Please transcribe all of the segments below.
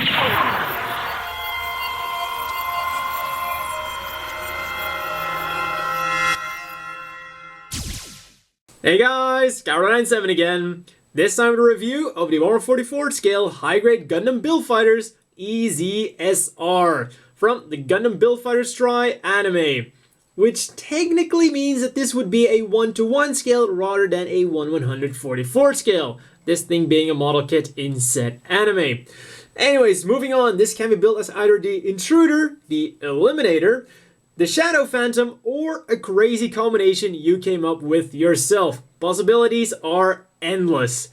Hey guys, Scout97 again. This time with a review of the 1/44 scale high-grade Gundam Build Fighters EZSR from the Gundam Build Fighters Try anime, which technically means that this would be a 1:1 scale rather than a 1/144 scale, this thing being a model kit in said anime. Anyways, moving on, this can be built as either the Intruder, the Eliminator, the Shadow Phantom, or a crazy combination you came up with yourself. Possibilities are endless.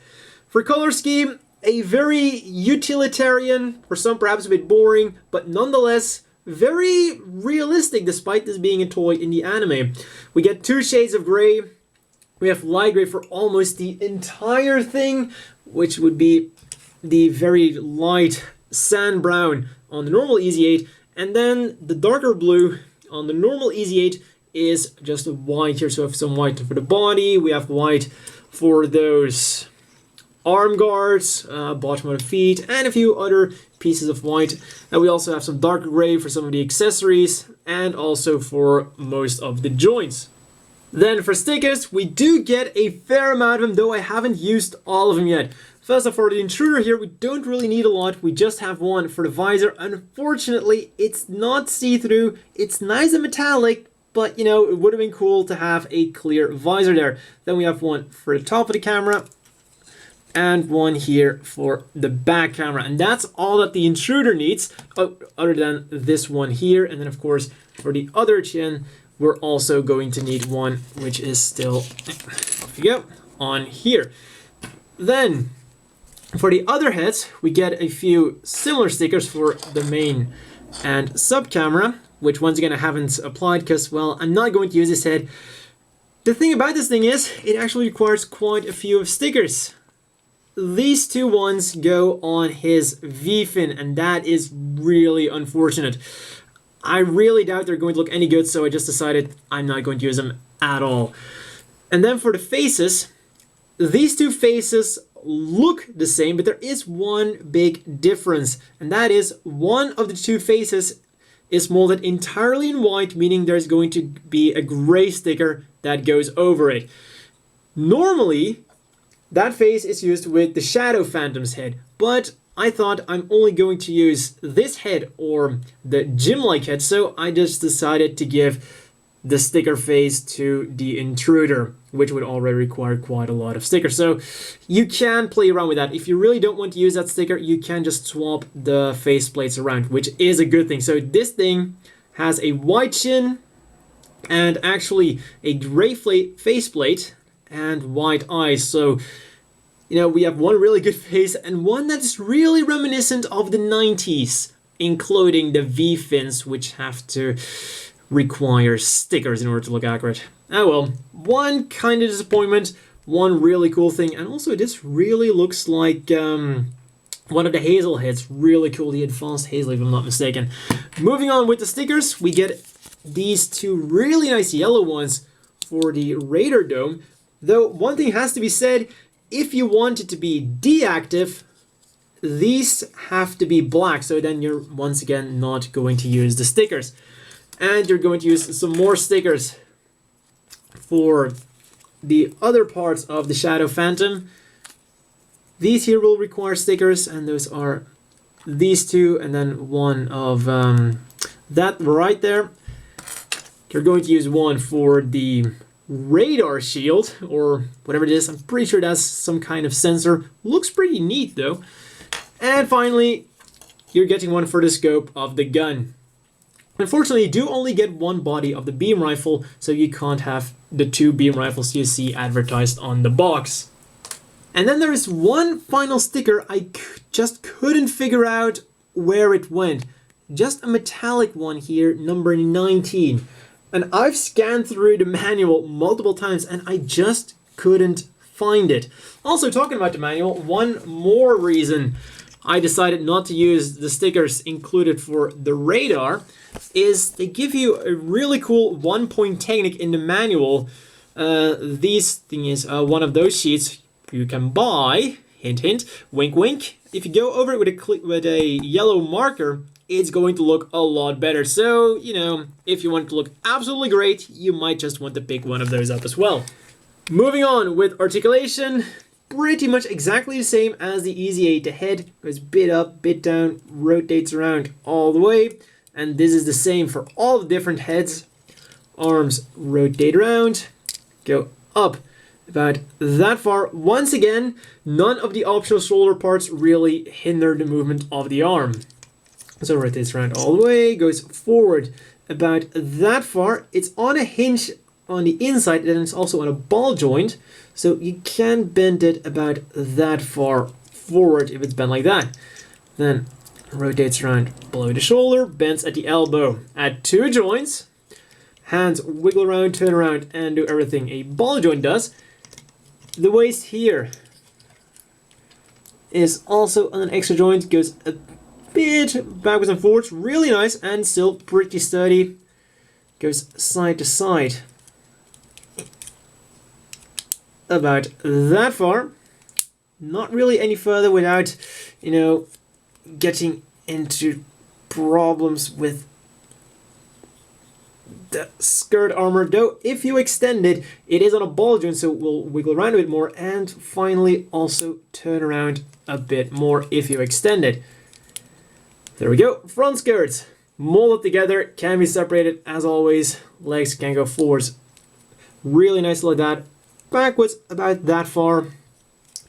For color scheme, a very utilitarian, for some perhaps a bit boring, but nonetheless very realistic despite this being a toy in the anime. We get 2 shades of gray. We have light gray for almost the entire thing, which would be the very light sand brown on the normal EZ8, and then the darker blue on the normal EZ8 is just white here. So we have some white for the body, we have white for those arm guards, bottom of the feet, and a few other pieces of white. And we also have some darker gray for some of the accessories, and also for most of the joints. Then for stickers, we do get a fair amount of them, though I haven't used all of them yet. First off, for the Intruder here, we don't really need a lot. We just have one for the visor. Unfortunately, it's not see-through. It's nice and metallic, but you know, it would have been cool to have a clear visor there. Then we have one for the top of the camera, and one here for the back camera. And that's all that the Intruder needs, other than this one here. And then of course, for the other chin, we're also going to need one, which is still, off you go, on here. Then, for the other heads, we get a few similar stickers for the main and sub camera, which once again I haven't applied because, well, I'm not going to use this head. The thing about this thing is, it actually requires quite a few of stickers. These 2 ones go on his V-fin, and that is really unfortunate. I really doubt they're going to look any good, so I just decided I'm not going to use them at all. And then for the faces, these 2 faces look the same, but there is one big difference, and that is one of the 2 faces is molded entirely in white, meaning there's going to be a gray sticker that goes over it. Normally, that face is used with the Shadow Phantom's head, but I thought I'm only going to use this head or the gym-like head, so I just decided to give the sticker face to the Intruder, which would already require quite a lot of stickers. So you can play around with that. If you really don't want to use that sticker, you can just swap the face plates around, which is a good thing. So this thing has a white chin and actually a gray faceplate and white eyes. So, you know, we have one really good face and one that's really reminiscent of the 90s, including the V-fins, which have to require stickers in order to look accurate. Oh well, one kind of disappointment, one really cool thing, and also this really looks like one of the Hazel heads. Really cool, the Advanced Hazel if I'm not mistaken. Moving on with the stickers, we get these 2 really nice yellow ones for the Radar Dome, though one thing has to be said, if you want it to be deactive, these have to be black, so then you're once again not going to use the stickers. And you're going to use some more stickers for the other parts of the Shadow Phantom. These here will require stickers, and those are these 2, and then one of that right there. You're going to use one for the radar shield, or whatever it is. I'm pretty sure that's some kind of sensor. Looks pretty neat though. And finally, you're getting one for the scope of the gun. Unfortunately, you do only get one body of the beam rifle, so you can't have the 2 beam rifles you see advertised on the box. And then there is one final sticker I just couldn't figure out where it went. Just a metallic one here, number 19. And I've scanned through the manual multiple times and I just couldn't find it. Also, talking about the manual, one more reason I decided not to use the stickers included for the radar is they give you a really cool 1-point technique in the manual. This thing is one of those sheets you can buy, hint hint, wink wink, if you go over it with a yellow marker, it's going to look a lot better. So, you know, if you want it to look absolutely great, you might just want to pick one of those up as well. Moving on with articulation, pretty much exactly the same as the Easy 8. The head goes bit up, bit down, rotates around all the way. And this is the same for all the different heads. Arms rotate around, go up about that far. Once again, none of the optional shoulder parts really hinder the movement of the arm. So rotates around all the way, goes forward about that far. It's on a hinge on the inside, and it's also on a ball joint, so you can bend it about that far forward if it's bent like that. Then rotates around below the shoulder, bends at the elbow at 2 joints. Hands wiggle around, turn around, and do everything a ball joint does. The waist here is also on an extra joint, goes a bit backwards and forwards, really nice and still pretty sturdy. Goes side to side about that far. Not really any further without, you know, getting into problems with the skirt armor, though if you extend it, it is on a ball joint, so it will wiggle around a bit more, and finally also turn around a bit more if you extend it. There we go. Front skirts molded together, can be separated as always. Legs can go forwards really nice like that, backwards about that far,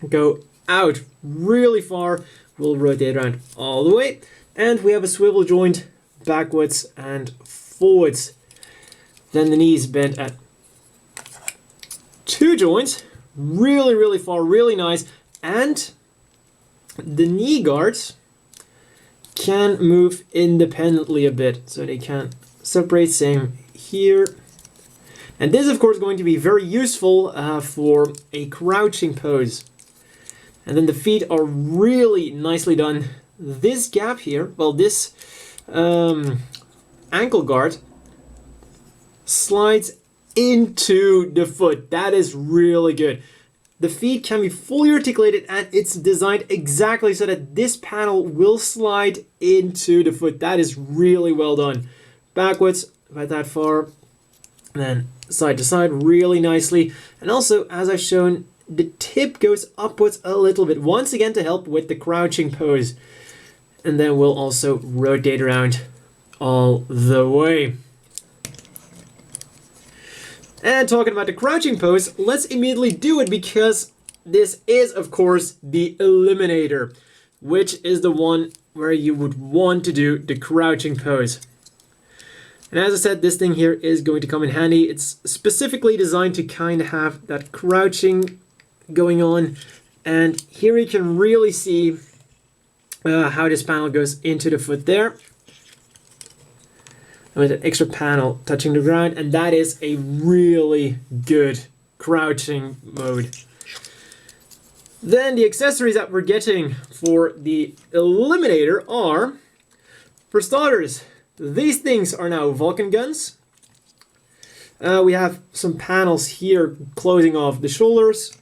go out really far, we'll rotate around all the way, and we have a swivel joint backwards and forwards. Then the knees bent at 2 joints, really far, really nice, and the knee guards can move independently a bit, so they can separate, same here. And this is of course going to be very useful for a crouching pose. And then the feet are really nicely done. This gap here, well, this ankle guard slides into the foot. That is really good. The feet can be fully articulated, and it's designed exactly so that this panel will slide into the foot. That is really well done. Backwards about that far, and then side to side really nicely. And also, as I've shown, the tip goes upwards a little bit, once again to help with the crouching pose. And then we'll also rotate around all the way. And talking about the crouching pose, let's immediately do it, because this is, of course, the Eliminator, which is the one where you would want to do the crouching pose. And as I said, this thing here is going to come in handy. It's specifically designed to kind of have that crouching going on. And here you can really see how this panel goes into the foot there, with an extra panel touching the ground, and that is a really good crouching mode. Then the accessories that we're getting for the Eliminator are, for starters, these things are now Vulcan guns. We have some panels here closing off the shoulders.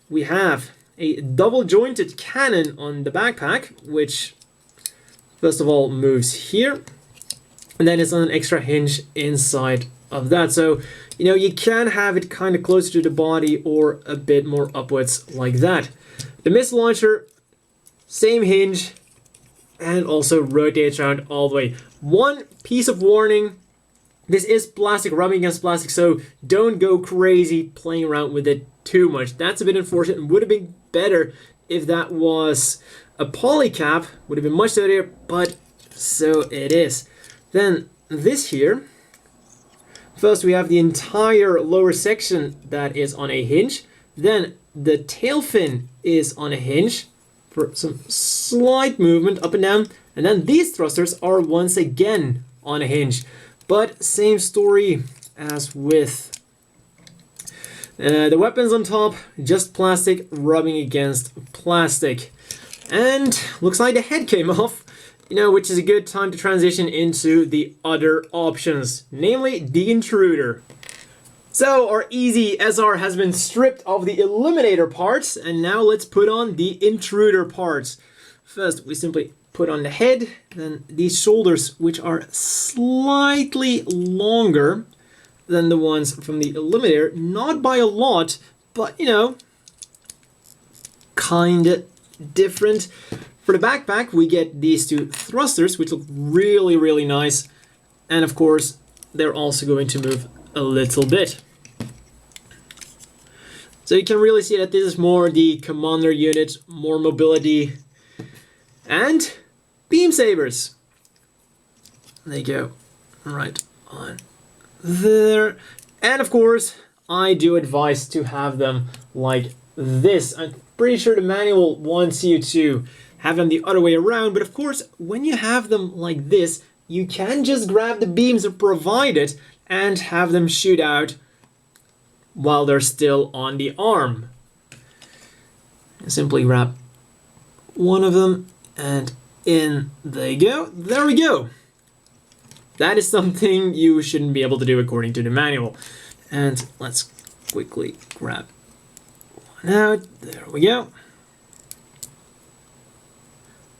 We have a double jointed cannon on the backpack, which first of all moves here. And then it's on an extra hinge inside of that. So, you know, you can have it kind of closer to the body or a bit more upwards like that. The missile launcher, same hinge, and also rotates around all the way. One piece of warning, this is plastic, rubbing against plastic, so don't go crazy playing around with it too much. That's a bit unfortunate. It would have been better if that was a poly cap, would have been much sturdier, but so it is. Then this here, first we have the entire lower section that is on a hinge. Then the tail fin is on a hinge for some slight movement up and down. And then these thrusters are once again on a hinge. But same story as with the weapons on top, just plastic rubbing against plastic. And looks like the head came off. You know, which is a good time to transition into the other options, namely the Intruder. So our Easy SR has been stripped of the Eliminator parts, and now let's put on the Intruder parts. First, we simply put on the head, then these shoulders, which are slightly longer than the ones from the Eliminator, not by a lot, but you know, kinda different. For the backpack, we get these two thrusters, which look really, really nice. And of course, they're also going to move a little bit. So you can really see that this is more the commander unit, more mobility, and beam sabers. They go right on there. And of course, I do advise to have them like this. I'm pretty sure the manual wants you to have them the other way around, but of course, when you have them like this, you can just grab the beams provided and have them shoot out while they're still on the arm. Simply grab one of them and in they go. There we go. That is something you shouldn't be able to do according to the manual. And let's quickly grab one out. There we go.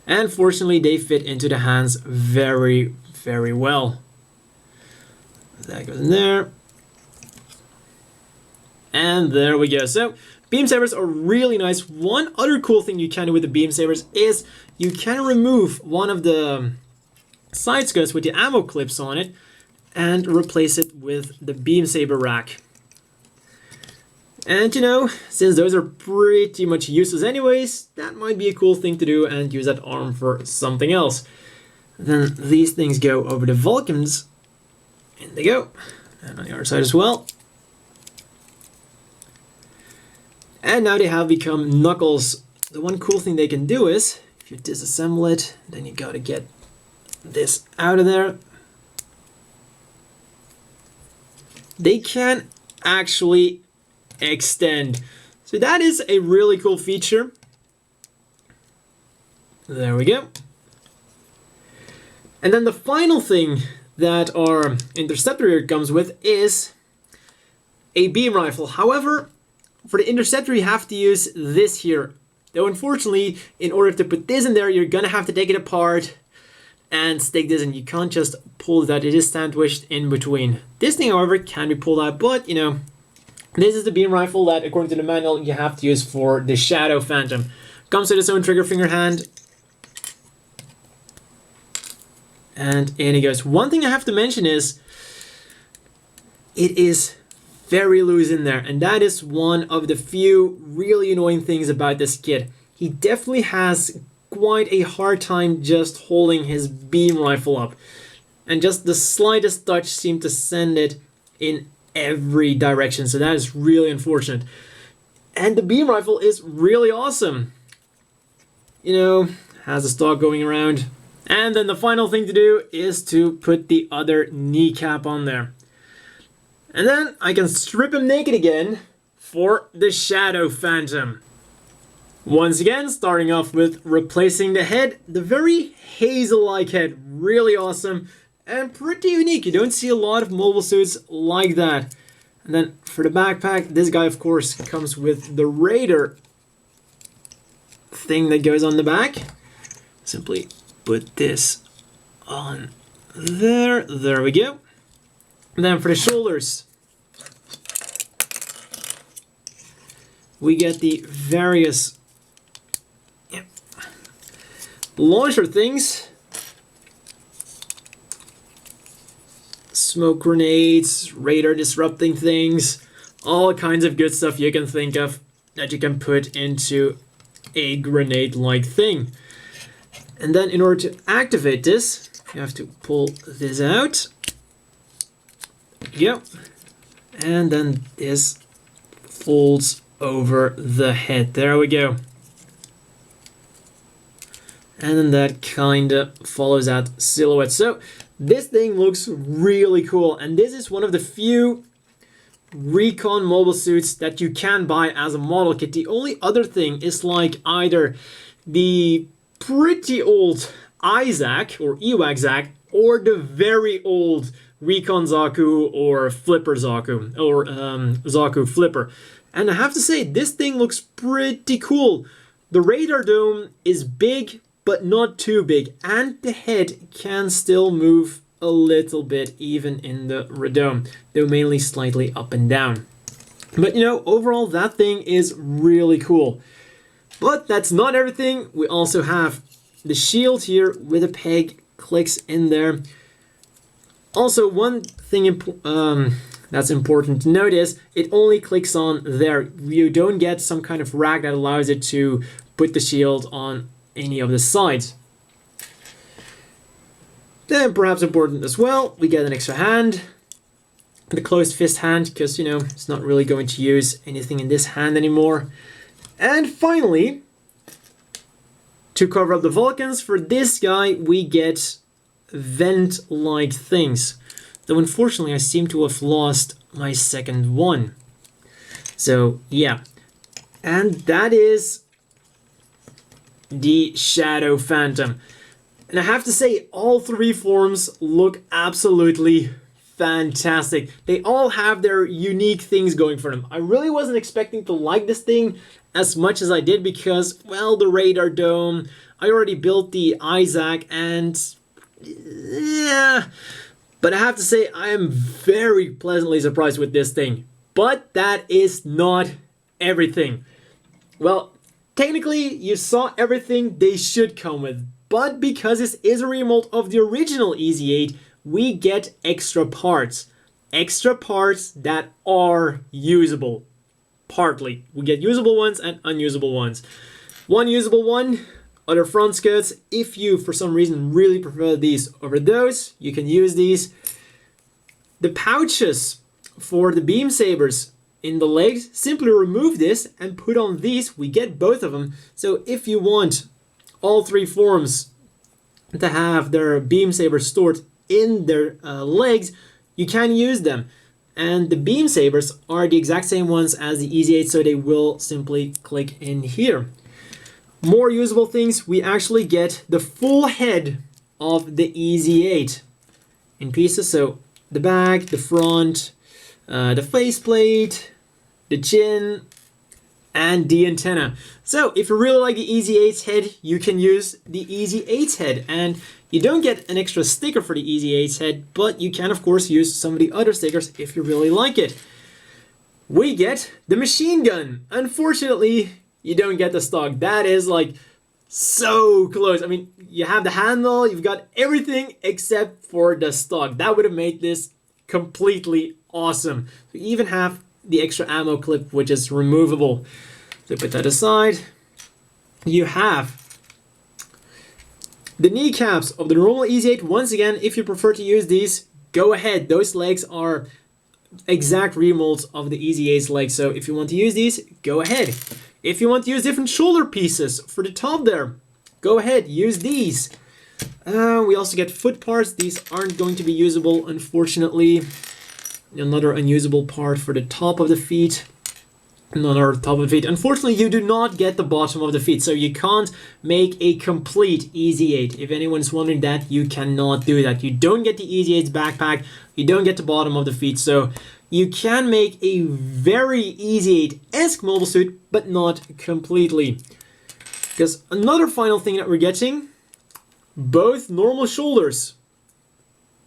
And fortunately, they fit into the hands very, very well. That goes in there. And there we go. So, beam sabers are really nice. One other cool thing you can do with the beam sabers is you can remove one of the side skirts with the ammo clips on it and replace it with the beam saber rack. And you know, since those are pretty much useless anyways, that might be a cool thing to do and use that arm for something else. Then these things go over the Vulcans. In they go. And on the other side as well. And now they have become Knuckles. The one cool thing they can do is, if you disassemble it, then you gotta get this out of there. They can actually extend. So that is a really cool feature. There we go. And then the final thing that our Interceptor here comes with is a beam rifle. However, for the Interceptor you have to use this here. Though unfortunately, in order to put this in there, you're gonna have to take it apart and stick this in. You can't just pull that. It is sandwiched in between. This thing, however, can be pulled out, but you know, this is the beam rifle that, according to the manual, you have to use for the Shadow Phantom. Comes with its own trigger finger hand. And in it goes. One thing I have to mention is, it is very loose in there. And that is one of the few really annoying things about this kit. He definitely has quite a hard time just holding his beam rifle up. And just the slightest touch seemed to send it in every direction, so that is really unfortunate. And the beam rifle is really awesome. You know, has a stock going around. And then the final thing to do is to put the other kneecap on there. And then I can strip him naked again for the Shadow Phantom. Once again, starting off with replacing the head, the very hazel-like head, really awesome. And pretty unique. You don't see a lot of mobile suits like that. And then for the backpack, this guy of course comes with the Raider thing that goes on the back. Simply put this on there. There we go. And then for the shoulders, we get the various launcher things. Smoke grenades, radar disrupting things, all kinds of good stuff you can think of that you can put into a grenade-like thing. And then in order to activate this, you have to pull this out. There you go. And then this folds over the head. There we go. And then that kind of follows that silhouette. So this thing looks really cool, and this is one of the few recon mobile suits that you can buy as a model kit. The only other thing is like either the pretty old Isaac or Ewak Zack or the very old Recon Zaku or Flipper Zaku or Zaku Flipper. And I have to say, this thing looks pretty cool. The radar dome is big, but not too big, and the head can still move a little bit even in the radome, though mainly slightly up and down. But you know, overall that thing is really cool. But that's not everything. We also have the shield here with a peg, clicks in there. Also, one thing that's important to note is it only clicks on there. You don't get some kind of rack that allows it to put the shield on any of the sides. Then perhaps important as well, we get an extra hand. The closed fist hand, because you know, it's not really going to use anything in this hand anymore. And finally, to cover up the Vulcans, for this guy we get vent-like things. Though unfortunately I seem to have lost my second one. So yeah, and that is the Shadow Phantom. And I have to say, all three forms look absolutely fantastic. They all have their unique things going for them. I really wasn't expecting to like this thing as much as I did because, well, the radar dome, I already built the Isaac, and yeah, but I have to say I am very pleasantly surprised with this thing. But that is not everything. Well, technically you saw everything they should come with, but because this is a remold of the original EZ8, we get extra parts. Extra parts that are usable. Partly. We get usable ones and unusable ones. One usable one, other front skirts. If you, for some reason, really prefer these over those, you can use these. The pouches for the beam sabers in the legs, simply remove this and put on these. We get both of them. So if you want all three forms to have their beam sabers stored in their legs, you can use them. And the beam sabers are the exact same ones as the EZ8, so they will simply click in here. More usable things, we actually get the full head of the EZ8 in pieces. So the back, the front, the faceplate, the chin, and the antenna. So if you really like the EZ8's head, you can use the EZ8's head. And you don't get an extra sticker for the EZ8's head, but you can of course use some of the other stickers if you really like it. We get the machine gun. Unfortunately, you don't get the stock. That is like so close. I mean, you have the handle, you've got everything except for the stock. That would have made this completely awesome. We even have the extra ammo clip, which is removable. So put that aside. You have the kneecaps of the normal EZ8. Once again, if you prefer to use these, go ahead. Those legs are exact remolds of the EZ8's legs. So if you want to use these, go ahead. If you want to use different shoulder pieces for the top there, go ahead, use these. We also get foot parts. These aren't going to be usable, unfortunately. Another unusable part for the top of the feet. Another top of the feet. Unfortunately, you do not get the bottom of the feet, so you can't make a complete EZ8. If anyone's wondering that, you cannot do that. You don't get the EZ8's backpack, you don't get the bottom of the feet, so you can make a very EZ8-esque mobile suit, but not completely. Because another final thing that we're getting, both normal shoulders.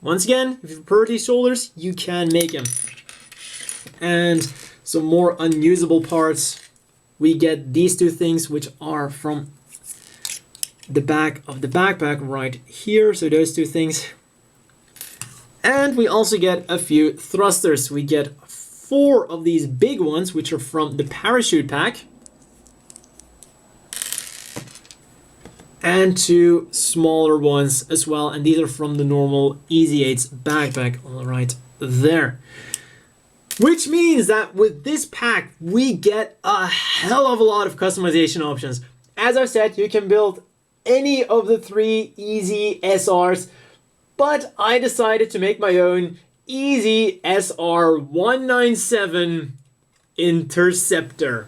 Once again, if you prefer these shoulders, you can make them. And some more unusable parts. We get these two things, which are from the back of the backpack right here. So those two things. And we also get a few thrusters. We get 4 of these big ones, which are from the parachute pack. And 2 smaller ones as well. And these are from the normal EZ8's backpack. All right, there. Which means that with this pack, we get a hell of a lot of customization options. As I said, you can build any of the 3 EZ SRs, but I decided to make my own EZ SR 197 Interceptor.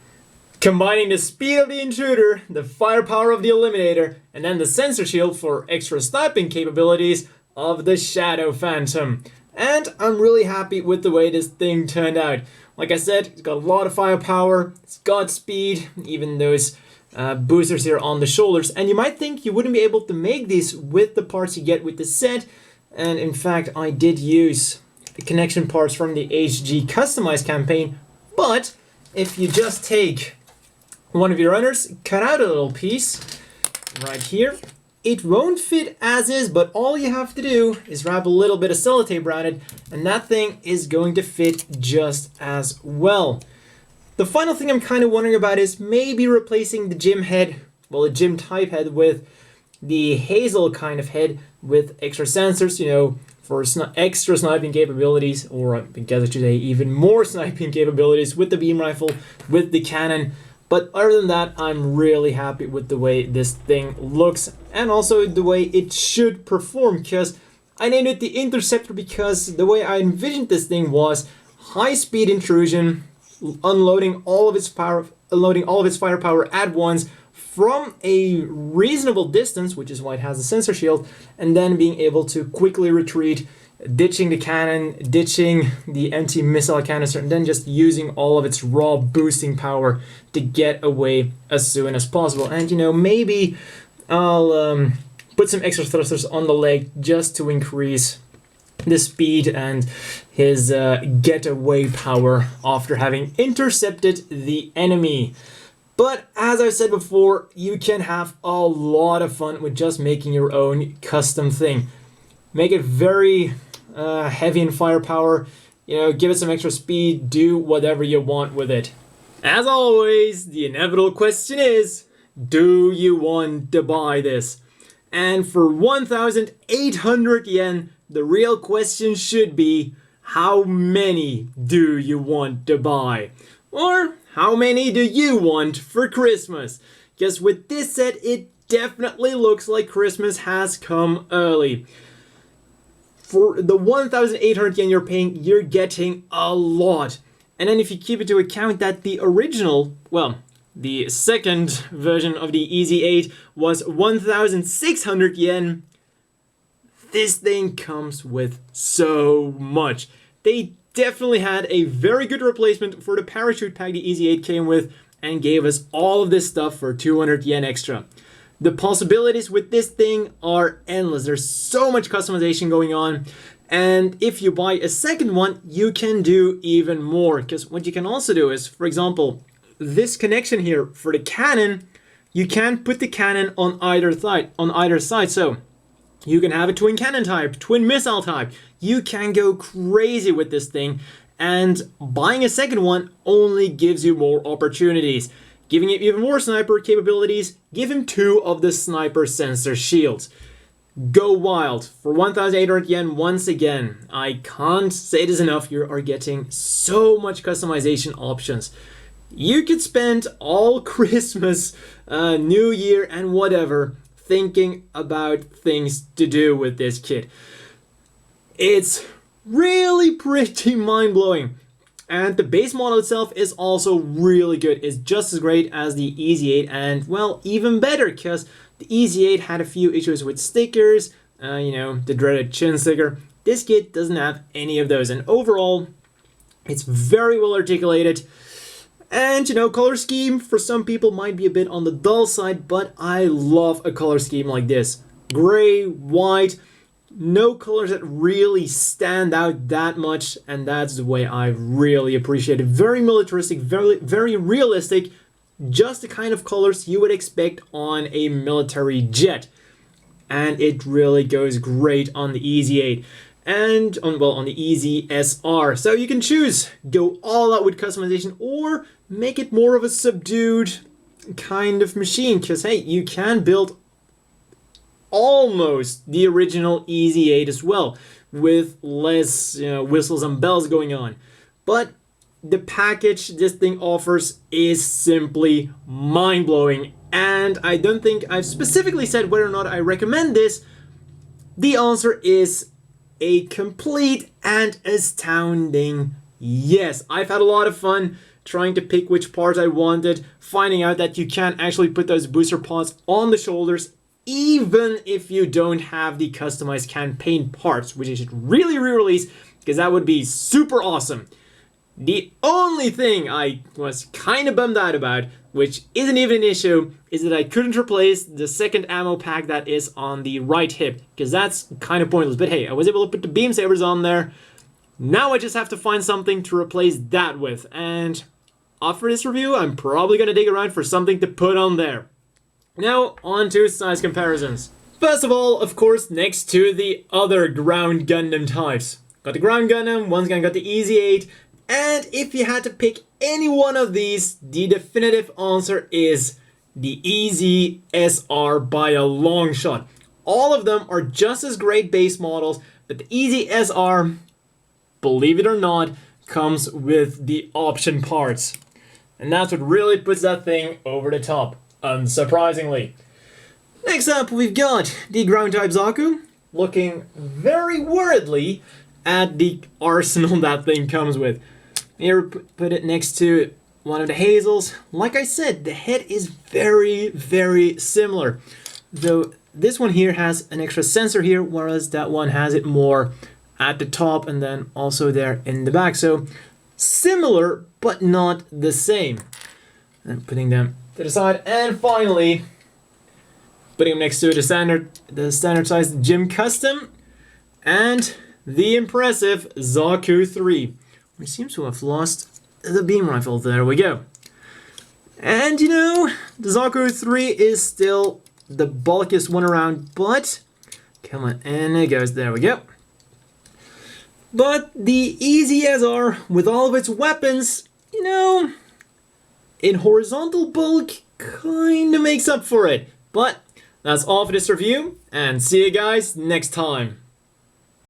Combining the speed of the Intruder, the firepower of the Eliminator, and then the sensor shield for extra sniping capabilities of the Shadow Phantom. And I'm really happy with the way this thing turned out. Like I said, it's got a lot of firepower, it's got speed, even those boosters here on the shoulders. And you might think you wouldn't be able to make these with the parts you get with the set. And in fact, I did use the connection parts from the HG customized campaign. But if you just take one of your runners, cut out a little piece right here, it won't fit as is, but all you have to do is wrap a little bit of sellotape around it, and that thing is going to fit just as well. The final thing I'm kind of wondering about is maybe replacing the gym head, well, the gym type head, with the Hazel kind of head with extra sensors, you know, for extra sniping capabilities, or I guess I should say even more sniping capabilities with the beam rifle, with the cannon. But other than that, I'm really happy with the way this thing looks and also the way it should perform, because I named it the Interceptor because the way I envisioned this thing was high-speed intrusion, unloading all of its firepower at once from a reasonable distance, which is why it has a sensor shield, and then being able to quickly retreat, ditching the cannon, ditching the empty missile canister, and then just using all of its raw boosting power to get away as soon as possible. And you know, maybe I'll put some extra thrusters on the leg just to increase the speed and his getaway power after having intercepted the enemy. But as I said before, you can have a lot of fun with just making your own custom thing. Make it very heavy in firepower, you know, give it some extra speed, do whatever you want with it. As always, the inevitable question is, do you want to buy this? And for 1,800 yen, the real question should be, how many do you want to buy? Or how many do you want for Christmas? Because with this set, it definitely looks like Christmas has come early. For the 1,800 yen you're paying, you're getting a lot. And then if you keep into account that the original, well, the second version of the Easy 8 was 1,600 yen, this thing comes with so much. They definitely had a very good replacement for the parachute pack the Easy 8 came with and gave us all of this stuff for 200 yen extra. The possibilities with this thing are endless. There's so much customization going on. And if you buy a second one, you can do even more. Because what you can also do is, for example, this connection here for the cannon, you can put the cannon on either side. So you can have a twin cannon type, twin missile type. You can go crazy with this thing. And buying a second one only gives you more opportunities. Giving it even more sniper capabilities, give him 2 of the sniper sensor shields. Go wild. For 1,800 yen, once again, I can't say this enough, you are getting so much customization options. You could spend all Christmas, New Year, and whatever thinking about things to do with this kit. It's really pretty mind-blowing. And the base model itself is also really good. It's just as great as the Easy 8 and, well, even better because the Easy 8 had a few issues with stickers, you know, the dreaded chin sticker. This kit doesn't have any of those, and overall, it's very well articulated. And, you know, color scheme for some people might be a bit on the dull side, but I love a color scheme like this. Gray, white, no colors that really stand out that much, and that's the way I really appreciate it. Very militaristic, very realistic, just the kind of colors you would expect on a military jet. And it really goes great on the Easy 8 and on the Easy SR. So you can choose, go all out with customization or make it more of a subdued kind of machine, because hey, you can build almost the original Easy 8 as well, with less, you know, whistles and bells going on. But the package this thing offers is simply mind-blowing, and I don't think I've specifically said whether or not I recommend this. The answer is a complete and astounding yes. I've had a lot of fun trying to pick which parts I wanted, finding out that you can actually put those booster pods on the shoulders even if you don't have the customized campaign parts, which they should really re-release, because that would be super awesome. The only thing I was kind of bummed out about, which isn't even an issue, is that I couldn't replace the second ammo pack that is on the right hip, because that's kind of pointless. But hey, I was able to put the beam sabers on there. Now I just have to find something to replace that with, and after this review, I'm probably going to dig around for something to put on there. Now, on to size comparisons. First of all, of course, next to the other ground Gundam types. Got the ground Gundam, once again got the Easy 8, and if you had to pick any one of these, the definitive answer is the Easy SR by a long shot. All of them are just as great base models, but the Easy SR, believe it or not, comes with the option parts. And that's what really puts that thing over the top, unsurprisingly. Next up, we've got the ground type Zaku, looking very worriedly at the arsenal that thing comes with. Here, put it next to one of the Hazels. Like I said, the head is very, very similar. Though this one here has an extra sensor here, whereas that one has it more at the top and then also there in the back. So similar, but not the same. And putting them to the side. And finally, putting them next to the standard size Gym Custom and the impressive Zaku 3. We seem to have lost the beam rifle. There we go. And you know, the Zaku 3 is still the bulkiest one around, but come on, and it goes. There we go. But the Easy SR, with all of its weapons, you know, in horizontal bulk, kinda makes up for it. But that's all for this review, and see you guys next time.